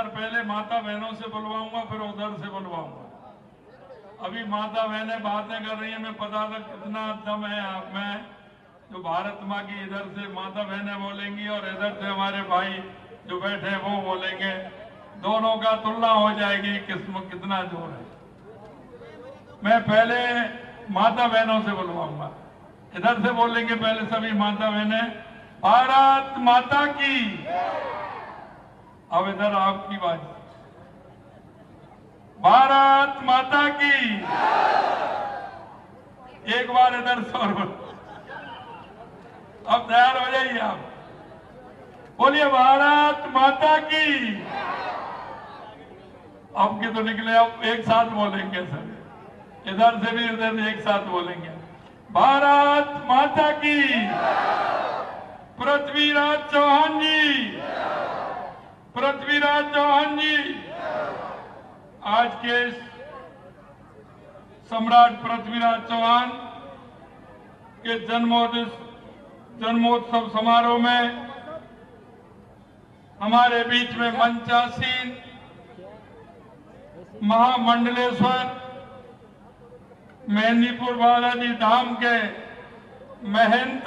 इधर पहले माता बहनों से बुलवाऊंगा, फिर उधर से बुलवाऊंगा। अभी माता बहनें बातें कर रही हैं, मैं पता था कितना दम है आप में। जो भारत माँ की इधर से माता बहनें बोलेंगी और इधर से हमारे भाई जो बैठे हैं वो बोलेंगे, दोनों का तुलना हो जाएगी किस्म कितना जोर है। मैं पहले माता बहनों से बुलवाऊंगा, इधर से बोलेंगे पहले सभी माता बहनें, भारत माता की। अब इधर आपकी बात, भारत माता की। एक बार इधर शोर, अब तैयार हो जाइए आप, बोलिए भारत माता की। अब के तो निकले, अब एक साथ बोलेंगे सर, इधर से भी इधर से एक साथ बोलेंगे, भारत माता की। पृथ्वीराज चौहान जी, पृथ्वीराज चौहान जी। आज के सम्राट पृथ्वीराज चौहान के जन्मोत्सव समारोह में हमारे बीच में मंचासीन महामंडलेश्वर मेहंदीपुर बालाजी धाम के महंत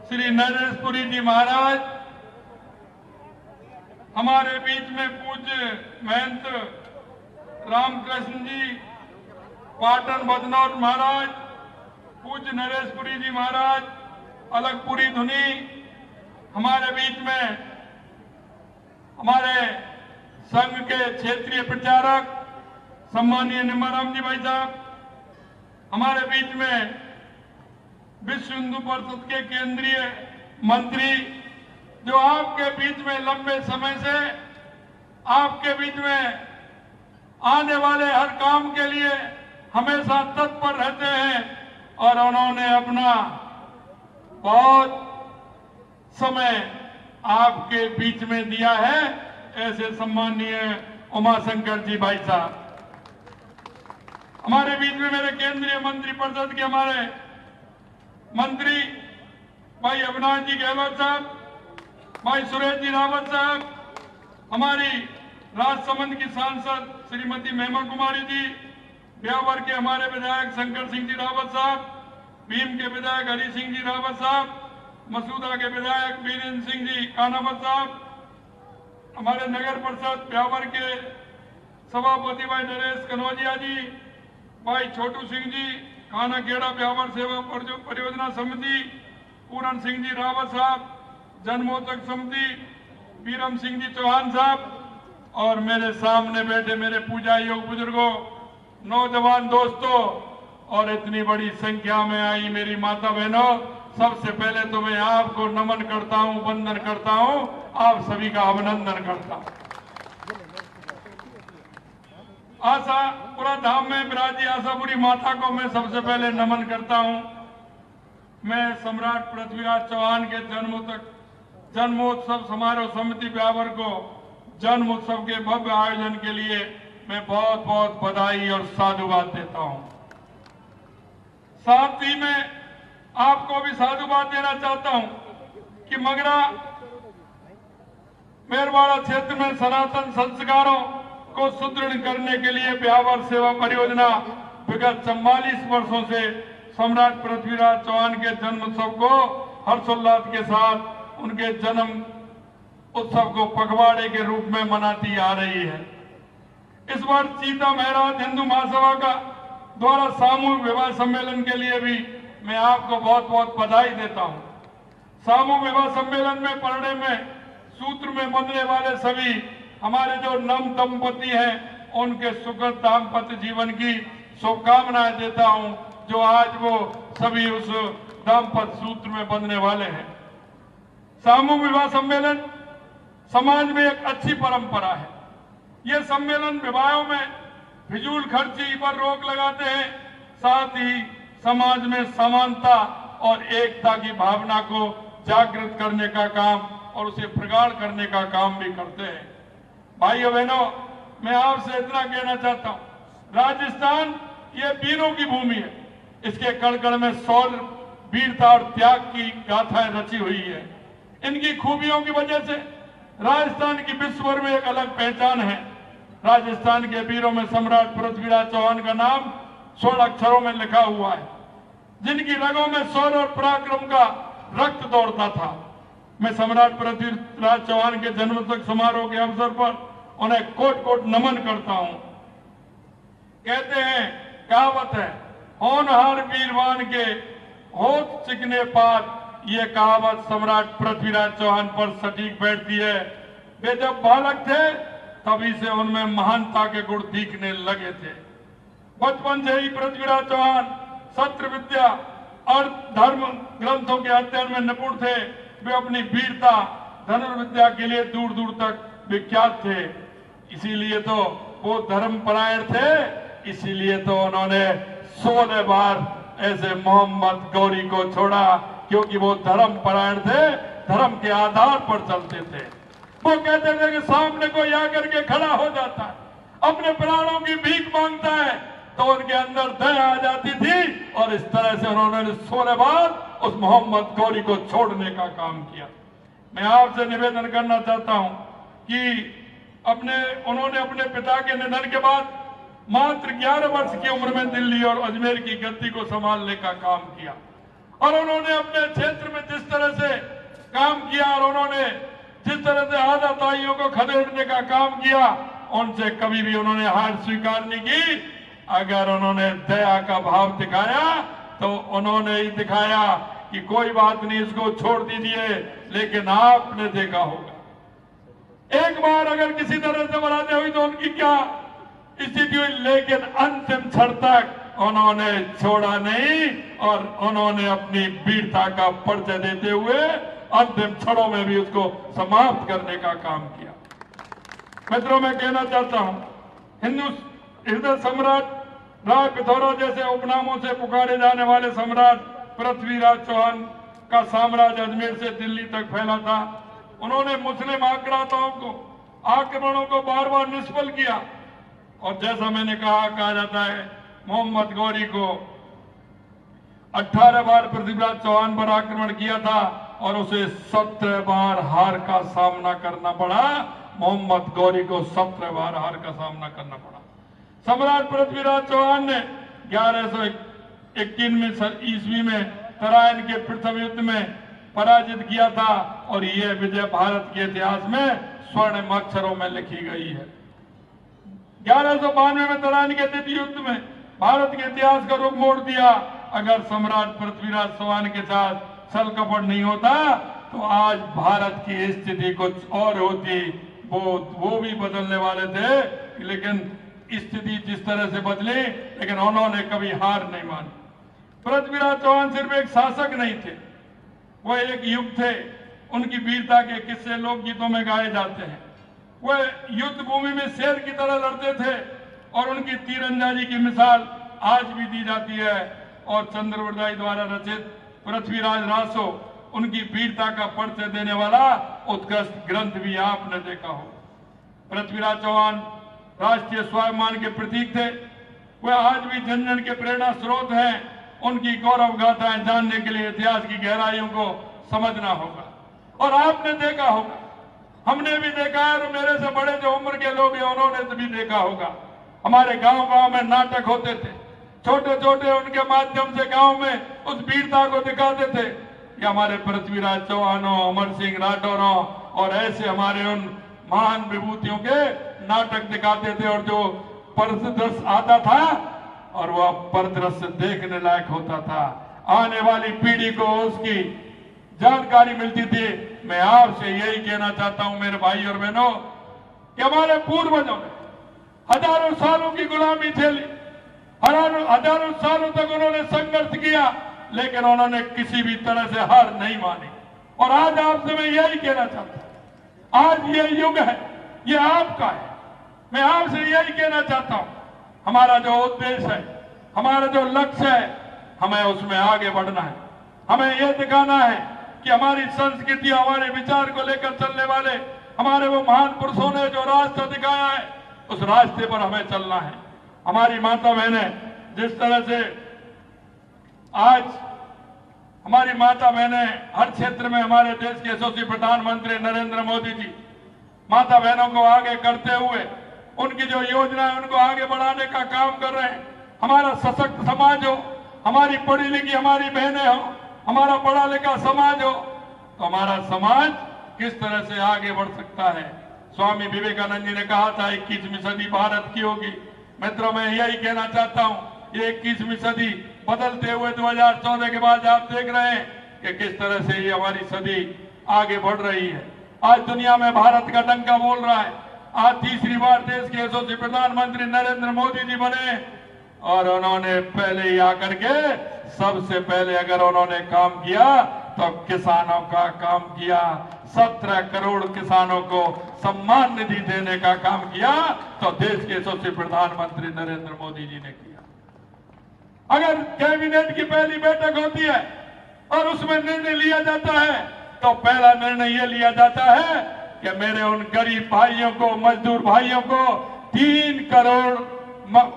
श्री नरेशपुरी जी महाराज, हमारे बीच में पूज्य महंत रामकृष्ण जी पाटन बदनौर महाराज, पूज्य नरेशपुरी जी महाराज अलगपुरी धुनी, हमारे बीच में हमारे संघ के क्षेत्रीय प्रचारक सम्मानीय निम्बाराम जी भाई साहब, हमारे बीच में विश्व हिंदू परिषद के केंद्रीय मंत्री जो आपके बीच में लंबे समय से आपके बीच में आने वाले हर काम के लिए हमेशा तत्पर रहते हैं और उन्होंने अपना बहुत समय आपके बीच में दिया है, ऐसे सम्मानीय उमाशंकर जी भाई साहब। हमारे बीच में मेरे केंद्रीय मंत्री परिषद के हमारे मंत्री भाई अविनाश जी गहलोत साहब, भाई सुरेश जी रावत साहब, हमारी राजसमंद की सांसद श्रीमती महिमा कुमारी जी, ब्यावर के हमारे विधायक शंकर सिंह जी रावत साहब, भीम के विधायक हरि सिंह जी रावत साहब, मसूदा के विधायक वीरेंद्र सिंह जी कानावत साहब, हमारे नगर परिषद ब्यावर के सभापति भाई नरेश कनौजिया जी, भाई छोटू सिंह जी खाना खेड़ा ब्यावर सेवा परियोजना समिति, पूरन सिंह जी रावत साहब, जन्मोत्सव समिति बीरम सिंह जी चौहान साहब, और मेरे सामने बैठे मेरे पूजा योग बुजुर्गों, नौजवान दोस्तों और इतनी बड़ी संख्या में आई मेरी माता बहनों, सबसे पहले तो मैं आपको नमन करता हूं, वंदन करता हूं, आप सभी का अभिनंदन करता हूं। आशापुरा धाम में विराजी आशापुरी माता को मैं सबसे पहले नमन करता हूं। मैं सम्राट पृथ्वीराज चौहान के जन्मोत्सव समारोह समिति ब्यावर को जन्म उत्सव के भव्य आयोजन के लिए मैं बहुत बहुत बधाई और साधुवाद देता हूं। साथ ही मैं आपको भी साधुवाद देना चाहता हूं कि मगरा मेरवाड़ा क्षेत्र में सनातन संस्कारों को सुदृढ़ करने के लिए ब्यावर सेवा परियोजना विगत 44 वर्षों से सम्राट पृथ्वीराज चौहान के जन्म उत्सव को हर्षोल्लास के साथ उनके जन्म उत्सव को पखवाड़े के रूप में मनाती आ रही है। इस वर्ष सीता महराज हिंदू महासभा का द्वारा सामूहिक विवाह सम्मेलन के लिए भी मैं आपको बहुत बहुत बधाई देता हूं। सामूहिक विवाह सम्मेलन में पढ़ने में सूत्र में बंधने वाले सभी हमारे जो नव दंपति हैं उनके सुखद दाम्पत्य जीवन की शुभकामनाएं देता हूं, जो आज वो सभी उस दाम्पत्य सूत्र में बंधने वाले हैं। सामूहिक विवाह सम्मेलन समाज में एक अच्छी परंपरा है। ये सम्मेलन विवाहों में फिजूल खर्ची पर रोक लगाते हैं, साथ ही समाज में समानता और एकता की भावना को जागृत करने का काम और उसे प्रगाढ़ करने का काम भी करते हैं। भाइयों बहनों, मैं आपसे इतना कहना चाहता हूं, राजस्थान ये वीरों की भूमि है। इसके कण कण में शौर्य, वीरता और त्याग की गाथाएं रची हुई है। इनकी खूबियों की वजह से राजस्थान की विश्व भर में एक अलग पहचान है। राजस्थान के वीरों में सम्राट पृथ्वीराज चौहान का नाम स्वर्ण अक्षरों में लिखा हुआ है, जिनकी रगों में शौर्य और पराक्रम का रक्त दौड़ता था। मैं सम्राट पृथ्वीराज चौहान के जन्मोत्सव समारोह के अवसर पर उन्हें कोट कोट नमन करता हूं। कहते हैं, कहावत है, होनहार वीरवान के होठ चिकने पात। ये कहावत सम्राट पृथ्वीराज चौहान पर सटीक बैठती है। वे जब बालक थे तभी से उनमें महानता के गुण दिखने लगे थे। बचपन से ही पृथ्वीराज चौहान शस्त्र विद्या और धर्म ग्रंथों के अध्ययन में निपुण थे। वे अपनी वीरता धनुर्विद्या के लिए दूर दूर तक विख्यात थे। इसीलिए तो वो धर्मपरायण थे। इसीलिए तो उन्होंने 16 बार ऐसे मोहम्मद गौरी को छोड़ा, क्योंकि वो धर्मपरायण थे, धर्म के आधार पर चलते थे। वो कहते थे कि सामने कोई आकर के खड़ा हो जाता है, अपने प्राणों की भीख मांगता है, तो उनके अंदर दया आ जाती थी। और इस तरह से उन्होंने 16 बार उस मोहम्मद गौरी को छोड़ने का काम किया। मैं आपसे निवेदन करना चाहता हूं कि उन्होंने अपने पिता के निधन के बाद मात्र 11 वर्ष की उम्र में दिल्ली और अजमेर की गद्दी को संभालने का काम किया। और उन्होंने अपने क्षेत्र में जिस तरह से काम किया और उन्होंने जिस तरह से आजादाइयों को खदेड़ने का काम किया, उनसे कभी भी उन्होंने हार स्वीकार नहीं की। अगर उन्होंने दया का भाव दिखाया तो उन्होंने ही दिखाया कि कोई बात नहीं, इसको छोड़ दीजिए। लेकिन आपने देखा होगा, एक बार अगर किसी तरह से बराते हुई तो उनकी क्या स्थिति हुई, लेकिन अंतिम क्षण तक उन्होंने छोड़ा नहीं और उन्होंने अपनी वीरता का परिचय देते हुए अंतिम क्षणों में भी उसको समाप्त करने का काम किया। मित्रों, मैं कहना चाहता हूं, हिंदू हृदय सम्राट राय पिथौरा जैसे उपनामों से पुकारे जाने वाले सम्राट पृथ्वीराज चौहान का साम्राज्य अजमेर से दिल्ली तक फैला था। उन्होंने मुस्लिम आक्रमणों को बार बार निष्फल किया। और जैसा मैंने कहा जाता है, मोहम्मद गौरी को 18 बार पृथ्वीराज चौहान पर आक्रमण किया था और उसे 17 बार हार का सामना करना पड़ा। मोहम्मद गौरी को 17 बार हार का सामना करना पड़ा। सम्राट पृथ्वीराज चौहान ने 1121 ईस्वी में तराइन के प्रथम युद्ध में पराजित किया था और यह विजय भारत के इतिहास में स्वर्ण अक्षरों में लिखी गई है। 1192 में तराइन के द्वितीय युद्ध में भारत के इतिहास का रुख मोड़ दिया। अगर सम्राट पृथ्वीराज चौहान के साथ छल कपट नहीं होता तो आज भारत की स्थिति कुछ और होती। वो भी बदलने वाले थे, लेकिन स्थिति जिस तरह से बदली, लेकिन उन्होंने कभी हार नहीं मानी। पृथ्वीराज चौहान सिर्फ एक शासक नहीं थे, वो एक युग थे। उनकी वीरता के किस्से लोकगीतों में गाए जाते हैं। वह युद्ध भूमि में शेर की तरह लड़ते थे और उनकी तीरंदाजी की मिसाल आज भी दी जाती है। और चंद्रवरदाई द्वारा रचित पृथ्वीराज रासो उनकी वीरता का परिचय देने वाला उत्कृष्ट ग्रंथ भी आपने देखा हो। पृथ्वीराज चौहान राष्ट्रीय स्वाभिमान के प्रतीक थे। वह आज भी जन जन के प्रेरणा स्रोत हैं। उनकी गौरव गाथाएं जानने के लिए इतिहास की गहराइयों को समझना होगा। और आपने देखा होगा, हमने भी देखा है, और मेरे से बड़े जो उम्र के लोग हैं उन्होंने तो भी देखा होगा, हमारे गांव-गांव में नाटक होते थे। छोटे छोटे उनके माध्यम से गांव में उस वीरता को दिखाते थे। ये हमारे पृथ्वीराज चौहानों, अमर सिंह राठौरों और ऐसे हमारे उन महान विभूतियों के नाटक दिखाते थे। और जो परिदृश्य आता था और वह परिदृश्य देखने लायक होता था, आने वाली पीढ़ी को उसकी जानकारी मिलती थी। मैं आपसे यही कहना चाहता हूं मेरे भाई और बहनों कि हमारे पूर्वजों ने हजारों सालों की गुलामी झेली, हजारों सालों तक उन्होंने संघर्ष किया, लेकिन उन्होंने किसी भी तरह से हार नहीं मानी। और आज आपसे मैं यही कहना चाहता हूं, आज ये युग है, ये आपका है। मैं आपसे यही कहना चाहता हूं, हमारा जो उद्देश्य है, हमारा जो लक्ष्य है, हमें उसमें आगे बढ़ना है। हमें यह दिखाना है कि हमारी संस्कृति, हमारे विचार को लेकर चलने वाले हमारे वो महान पुरुषों ने जो रास्ता दिखाया है, उस रास्ते पर हमें चलना है। हमारी माता बहनें जिस तरह से आज हमारी माता बहनें हर क्षेत्र में, हमारे देश के यशस्वी प्रधानमंत्री नरेंद्र मोदी जी माता बहनों को आगे करते हुए उनकी जो योजना है उनको आगे बढ़ाने का काम कर रहे हैं। हमारा सशक्त समाज हो, हमारी पढ़ी लिखी हमारी बहनें हो, हमारा पढ़ा लिखा समाज हो, तो हमारा समाज किस तरह से आगे बढ़ सकता है। स्वामी विवेकानंद जी ने कहा था 21वीं सदी भारत की होगी। मित्रों, मैं यही कहना चाहता हूं, ये 21वीं सदी बदलते हुए 2014 के बाद आप देख रहे हैं कि किस तरह से ये हमारी सदी आगे बढ़ रही है। आज दुनिया में भारत का डंका बोल रहा है। आज तीसरी बार देश के यशस्वी प्रधानमंत्री नरेंद्र मोदी जी बने और उन्होंने पहले ही आकर के सबसे पहले अगर उन्होंने काम किया तो किसानों का काम किया। 17 करोड़ किसानों को सम्मान निधि देने का काम किया तो देश के यशस्वी प्रधानमंत्री नरेंद्र मोदी जी ने किया। अगर कैबिनेट की पहली बैठक होती है और उसमें निर्णय लिया जाता है तो पहला निर्णय यह लिया जाता है कि मेरे उन गरीब भाइयों को, मजदूर भाइयों को 3 करोड़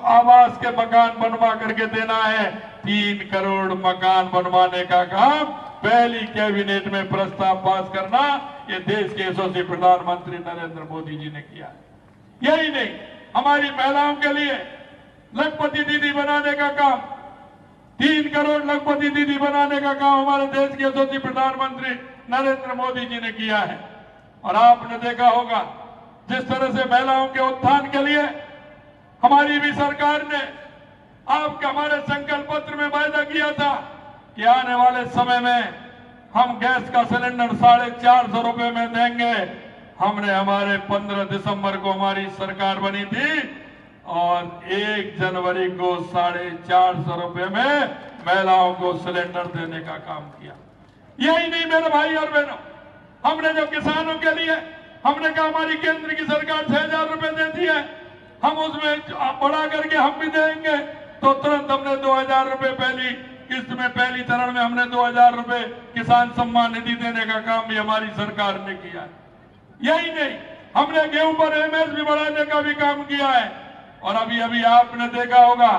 आवास के मकान बनवा करके देना है। 3 करोड़ मकान बनवाने का काम पहली कैबिनेट में प्रस्ताव पास करना ये देश के यशस्वी प्रधानमंत्री नरेंद्र मोदी जी ने किया। यही नहीं, हमारी महिलाओं के लिए लखपति दीदी बनाने का काम, 3 करोड़ लखपति दीदी बनाने का काम हमारे देश के यशस्वी प्रधानमंत्री नरेंद्र मोदी जी ने किया है। और आपने देखा होगा जिस तरह से महिलाओं के उत्थान के लिए हमारी भी सरकार ने हमारे संकल्प पत्र में वायदा किया था कि आने वाले समय में हम गैस का सिलेंडर 450 रुपए में देंगे। हमने हमारे 15 दिसंबर को हमारी सरकार बनी थी और 1 जनवरी को 450 रुपए में महिलाओं को सिलेंडर देने का काम किया। यही नहीं मेरे भाई और बहनों, हमने जो किसानों के लिए हमने कहा हमारी केंद्र की सरकार 6000 रुपए देती है, हम उसमें बढ़ा करके हम भी देंगे, तो तुरंत हमने 2000 रुपए पहली किस्त में, पहली चरण में हमने 2000 रुपए किसान सम्मान निधि देने का काम भी हमारी सरकार ने किया है। यही नहीं, हमने गेहूं पर एमएसपी बढ़ाने का भी काम किया है। और अभी अभी आपने देखा होगा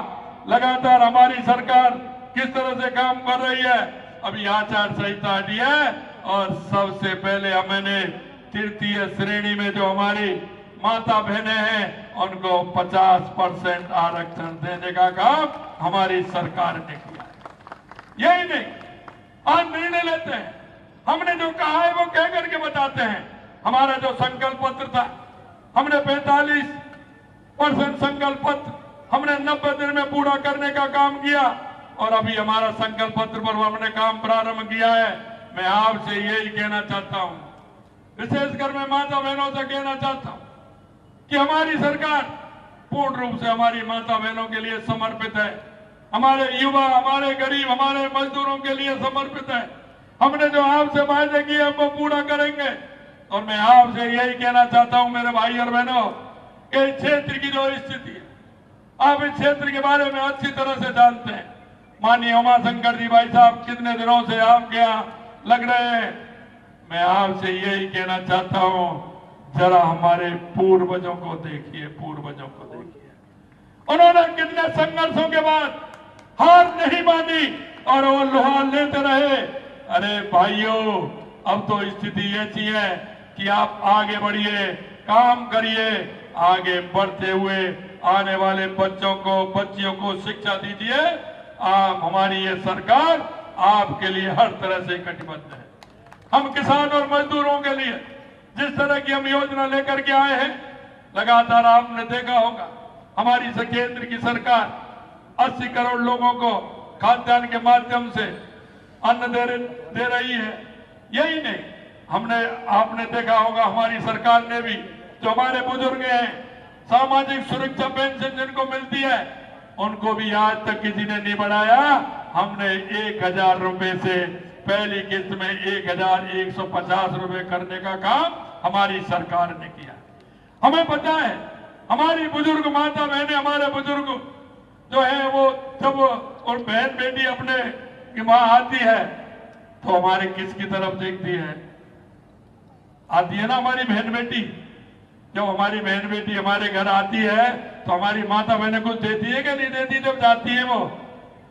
लगातार हमारी सरकार किस तरह से काम कर रही है। अभी आचार संहिता हटी है और सबसे पहले हमने तृतीय श्रेणी में जो हमारी माता बहनें हैं उनको 50% आरक्षण देने का काम हमारी सरकार ने किया है। यही नहीं, आज निर्णय लेते हैं, हमने जो कहा है वो कह करके बताते हैं। हमारा जो संकल्प पत्र था हमने 45% संकल्प पत्र हमने 90 दिन में पूरा करने का काम किया और अभी हमारा संकल्प पत्र पर हमने काम प्रारंभ किया है। मैं आपसे यही कहना चाहता हूं, विशेषकर मैं माता बहनों से कहना चाहता हूं कि हमारी सरकार पूर्ण रूप से हमारी माता बहनों के लिए समर्पित है। हमारे युवा, हमारे गरीब, हमारे मजदूरों के लिए समर्पित है। हमने जो आपसे वायदे किए हम वो पूरा करेंगे। और मैं आपसे यही कहना चाहता हूं मेरे भाई और बहनों, कि क्षेत्र की जो स्थिति है, आप इस क्षेत्र के बारे में अच्छी तरह से जानते हैं। माननीय उमाशंकर जी भाई साहब कितने दिनों से आपके यहाँ लग रहे हैं। मैं आपसे यही कहना चाहता हूं, जरा हमारे पूर्वजों को देखिए, पूर्वजों को देखिए, उन्होंने कितने संघर्षों के बाद हार नहीं मानी और वो लोहा लेते रहे। अरे भाइयों, अब तो स्थिति ऐसी है कि आप आगे बढ़िए, काम करिए, आगे बढ़ते हुए आने वाले बच्चों को, बच्चियों को शिक्षा दीजिए। आप, हमारी ये सरकार आपके लिए हर तरह से कटिबद्ध है। हम किसान और मजदूरों के लिए जिस तरह की हम योजना लेकर के आए हैं, लगातार आपने देखा होगा हमारी केंद्र की सरकार 80 करोड़ लोगों को खाद्यान्न के माध्यम से अन्न दे रही है। यही नहीं, आपने देखा होगा हमारी सरकार ने भी जो हमारे बुजुर्ग हैं, सामाजिक सुरक्षा पेंशन जिनको मिलती है उनको भी आज तक किसी ने नहीं बढ़ाया। हमने 1000 रुपए से पहली किस्त में 1150 रुपए करने का काम हमारी सरकार ने किया। हमें पता है हमारी बुजुर्ग माता बहनें, हमारे बुजुर्ग जो है वो जब और बहन बेटी अपने की मां आती है तो हमारे किसकी तरफ देखती है? आती है ना हमारी बहन बेटी। जब हमारी बहन बेटी हमारे घर आती है तो हमारी माता बहनें कुछ देती है कि नहीं देती? जब जाती है वो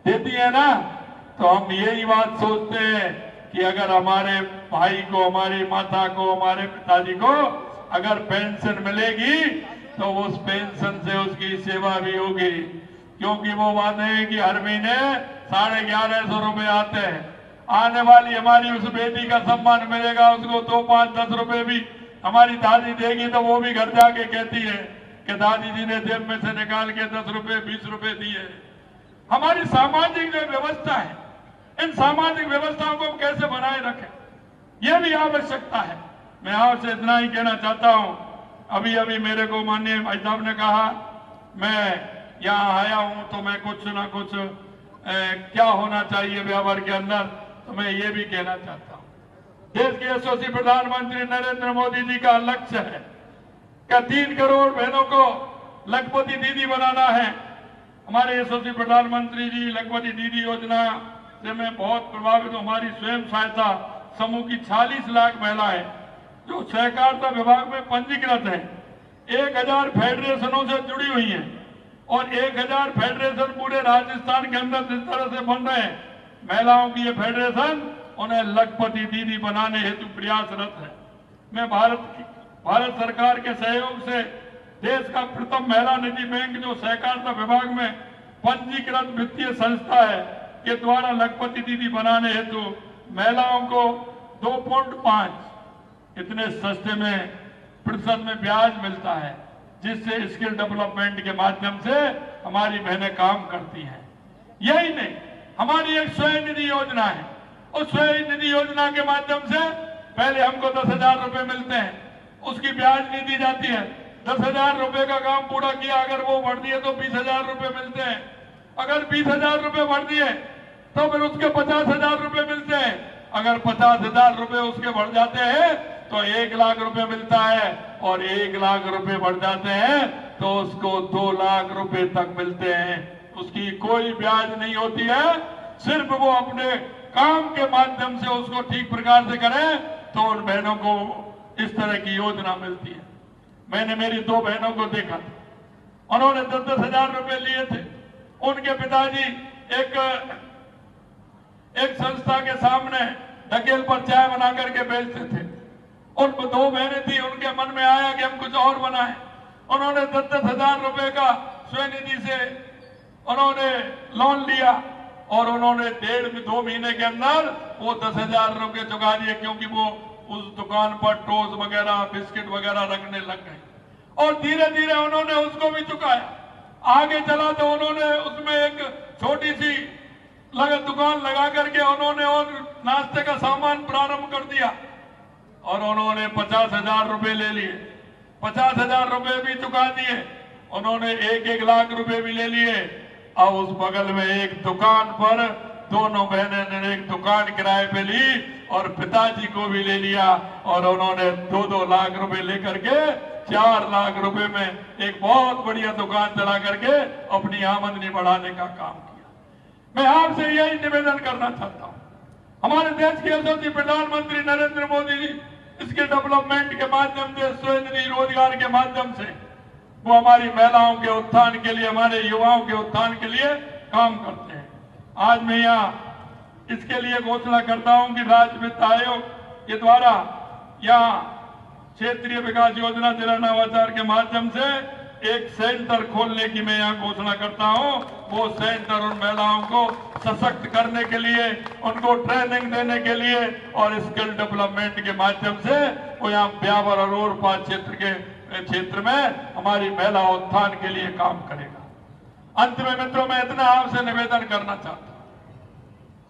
देती है ना। तो हम यही बात सोचते हैं कि अगर हमारे भाई को, हमारी माता को, हमारे पिताजी को अगर पेंशन मिलेगी तो उस पेंशन से उसकी सेवा भी होगी, क्योंकि वो वादे हैं कि हर महीने 1150 रुपए आते हैं। आने वाली हमारी उस बेटी का सम्मान मिलेगा, उसको 2, 5, 10 रुपए भी हमारी दादी देगी, तो वो भी घर जाके कहती है कि दादी जी ने जेब में से निकाल के 10 रुपए 20 रुपए दिए। हमारी सामाजिक जो व्यवस्था है, इन सामाजिक व्यवस्थाओं को हम कैसे बनाए रखें, यह भी आवश्यकता है। मैं आपसे इतना ही कहना चाहता हूं, अभी अभी मेरे को माननीय भाई साहब ने कहा, मैं यहाँ आया हूं तो मैं कुछ ना कुछ क्या होना चाहिए व्यवहार के अंदर, तो मैं ये भी कहना चाहता हूं, देश के यशस्वी प्रधानमंत्री नरेंद्र मोदी जी का लक्ष्य है कि 3 करोड़ बहनों को लखपति दीदी बनाना है। हमारे यशस्वी प्रधानमंत्री जी लखपति दीदी योजना से मैं बहुत प्रभावित हूं। हमारी स्वयं सहायता समूह की 40 लाख महिलाएं जो सहकारिता विभाग में पंजीकृत हैं, 1000 फेडरेशनों से जुड़ी हुई हैं और 1000 फेडरेशन पूरे राजस्थान के अंदर जिस तरह से बन रहे हैं, महिलाओं की ये फेडरेशन उन्हें लखपति दीदी बनाने हेतु प्रयासरत है। मैं भारत सरकार के सहयोग से देश का प्रथम महिला निधि बैंक जो सहकारिता विभाग में पंजीकृत वित्तीय संस्था है के द्वारा लखपति दीदी बनाने हेतु महिलाओं को 2.5 इतने सस्ते में प्रतिशत में ब्याज मिलता है, जिससे स्किल डेवलपमेंट के माध्यम से हमारी बहनें काम करती हैं। यही नहीं, हमारी एक स्वयं निधि योजना है, उस स्वयं निधि योजना के माध्यम से पहले हमको 10,000 रुपए मिलते हैं, उसकी ब्याज नहीं दी जाती है। 10,000 रुपए का काम पूरा किया, अगर वो बढ़ दिए तो 20,000 रुपए मिलते हैं। अगर 20,000 रुपए बढ़ दिए तो फिर उसके 50,000 रुपए मिलते हैं। अगर 50,000 रुपए उसके बढ़ जाते हैं तो 1 लाख रुपए मिलता है, और 1 लाख रुपए बढ़ जाते हैं तो उसको 2 लाख रुपए तक मिलते हैं। उसकी कोई ब्याज नहीं होती है, सिर्फ वो अपने काम के माध्यम से उसको ठीक प्रकार से करें तो उन बहनों को इस तरह की योजना मिलती है। मैंने मेरी 2 बहनों को देखा था, उन्होंने 10,000 रुपए लिए थे। उनके पिताजी एक संस्था के सामने ढकेल पर चाय बना करके बेचते थे। उनको 2 बहनें थी, उनके मन में आया कि हम कुछ और बनाएं। उन्होंने 10,000 रुपए का स्वनिधि से उन्होंने लोन लिया और उन्होंने 1.5-2 महीने के अंदर वो 10,000 रुपए चुका दिए, क्योंकि वो उस दुकान पर टोस्ट वगैरह बिस्किट वगैरह रखने लग गए और धीरे धीरे उन्होंने उसको भी चुकाया। आगे चला तो उन्होंने उसमें एक छोटी सी दुकान लगा करके उन्होंने और नाश्ते का सामान प्रारंभ कर दिया और उन्होंने 50,000 रुपए ले लिए। 50,000 रुपए भी चुका दिए, उन्होंने 1-1 लाख रुपए भी ले लिए। अब उस बगल में एक दुकान पर दोनों बहनें ने एक दुकान किराए पे ली और पिताजी को भी ले लिया और उन्होंने 2-2 लाख रुपए लेकर के 4 लाख रुपए में एक बहुत बढ़िया दुकान चला करके अपनी आमदनी बढ़ाने का काम किया। मैं आपसे यही निवेदन करना चाहता हूं, हमारे देश के यशस्वी प्रधानमंत्री नरेंद्र मोदी जी इसके डेवलपमेंट के माध्यम से, स्वनिधि रोजगार के माध्यम से वो हमारी महिलाओं के उत्थान के लिए, हमारे युवाओं के उत्थान के लिए काम करते हैं। आज मैं यहाँ इसके लिए घोषणा करता हूं कि राज्य वित्त आयोग के द्वारा यहाँ क्षेत्रीय विकास योजना जिला नवाचार के माध्यम से एक सेंटर खोलने की मैं यहाँ घोषणा करता हूँ। वो सेंटर उन महिलाओं को सशक्त करने के लिए, उनको ट्रेनिंग देने के लिए और स्किल डेवलपमेंट के माध्यम से वो यहाँ ब्यावर और ओरपा क्षेत्र में हमारी महिला उत्थान के लिए काम करेगा। अंत में मित्रों, मैं इतना आपसे निवेदन करना चाहता हूँ,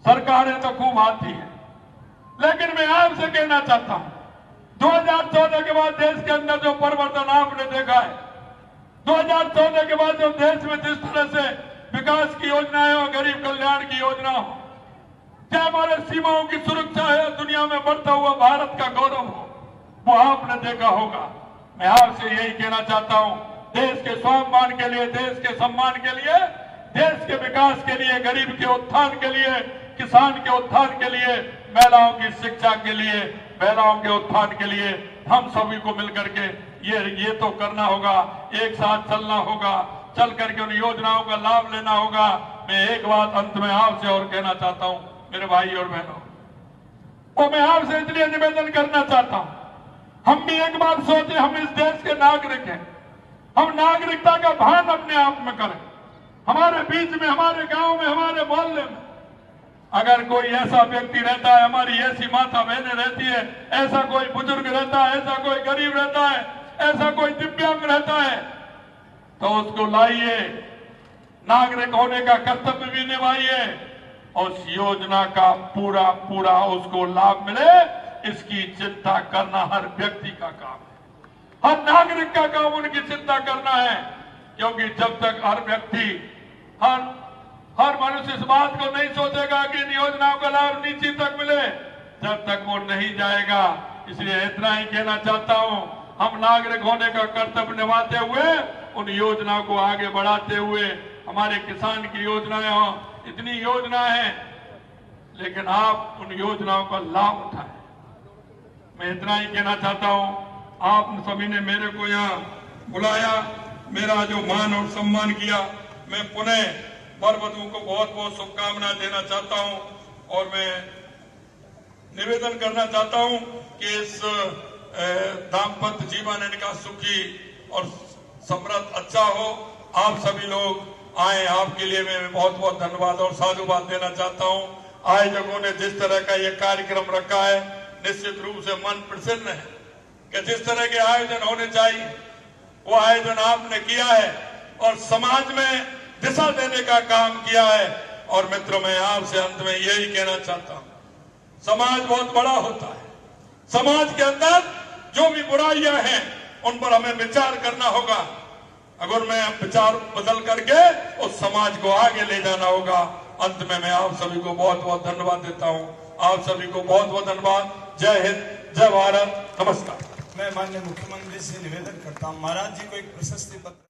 सरकारें तो खूब आती है, लेकिन मैं आपसे कहना चाहता हूँ 2014 के बाद देश के अंदर जो परिवर्तन आपने देखा है, 2014 के बाद जो देश में जिस तरह से विकास की योजनाएं हो, गरीब कल्याण की योजना हो, चाहे हमारे सीमाओं की सुरक्षा है, दुनिया में बढ़ता हुआ भारत का गौरव हो, वो आपने देखा होगा। मैं आपसे यही कहना चाहता हूं, देश के स्वाभिमान के लिए, देश के सम्मान के लिए, देश के विकास के लिए, गरीब के उत्थान के लिए, किसान के उत्थान के लिए, महिलाओं की शिक्षा के लिए, महिलाओं के उत्थान के लिए हम सभी को मिलकर के ये तो करना होगा, एक साथ चलना होगा, चल करके उन योजनाओं का लाभ लेना होगा। मैं एक बात अंत में आपसे और कहना चाहता हूं मेरे भाई और बहनों, तो मैं आपसे इसलिए निवेदन करना चाहता हूं, हम भी एक बार सोचे, हम इस देश के नागरिक हैं, हम नागरिकता का भान अपने आप में करें। हमारे बीच में, हमारे गांव में, हमारे मोहल्ले में अगर कोई ऐसा व्यक्ति रहता है, हमारी ऐसी माता बहनें रहती है, ऐसा कोई बुजुर्ग रहता है, ऐसा कोई गरीब रहता है, ऐसा कोई दिव्यांग रहता है, तो उसको लाइए, नागरिक होने का कर्तव्य भी निभाइए और उस योजना का पूरा पूरा उसको लाभ मिले, इसकी चिंता करना हर व्यक्ति का काम है। हर नागरिक का काम उनकी चिंता करना है, क्योंकि जब तक हर व्यक्ति, हर मनुष्य इस बात को नहीं सोचेगा कि इन योजनाओं का लाभ नीचे तक मिले, जब तक वो नहीं जाएगा। इसलिए इतना ही कहना चाहता हूं, हम नागरिक होने का कर्तव्य निभाते हुए उन योजनाओं को आगे बढ़ाते हुए, हमारे किसान की योजनाएं हो, इतनी योजना है, लेकिन आप उन योजनाओं का लाभ उठाएं। मैं इतना ही कहना चाहता हूं, आप सभी ने मेरे को यहाँ बुलाया, मेरा जो मान और सम्मान किया, मैं पुनः वरवधु को बहुत बहुत शुभकामनाएं देना चाहता हूं और मैं निवेदन करना चाहता हूं कि इस दाम्पत्य जीवन इनका सुखी और समृद्ध अच्छा हो। आप सभी लोग आए, आपके लिए मैं बहुत बहुत धन्यवाद और साधुवाद देना चाहता हूं। आयोजकों ने जिस तरह का ये कार्यक्रम रखा है, निश्चित रूप से मन प्रसन्न है कि जिस तरह के आयोजन होने चाहिए वो आयोजन आपने किया है और समाज में दिशा देने का काम किया है। और मित्रों, मैं आपसे अंत में यही कहना चाहता हूं, समाज बहुत बड़ा होता है, समाज के अंदर जो भी बुराइयां हैं उन पर हमें विचार करना होगा। अगर मैं विचार बदल करके उस समाज को आगे ले जाना होगा। अंत में मैं आप सभी को बहुत बहुत धन्यवाद देता हूं। आप सभी को बहुत बहुत धन्यवाद। जय हिंद, जय भारत, नमस्कार। मैं माननीय मुख्यमंत्री से निवेदन करता हूं, महाराज जी को एक प्रशस्ति पत्र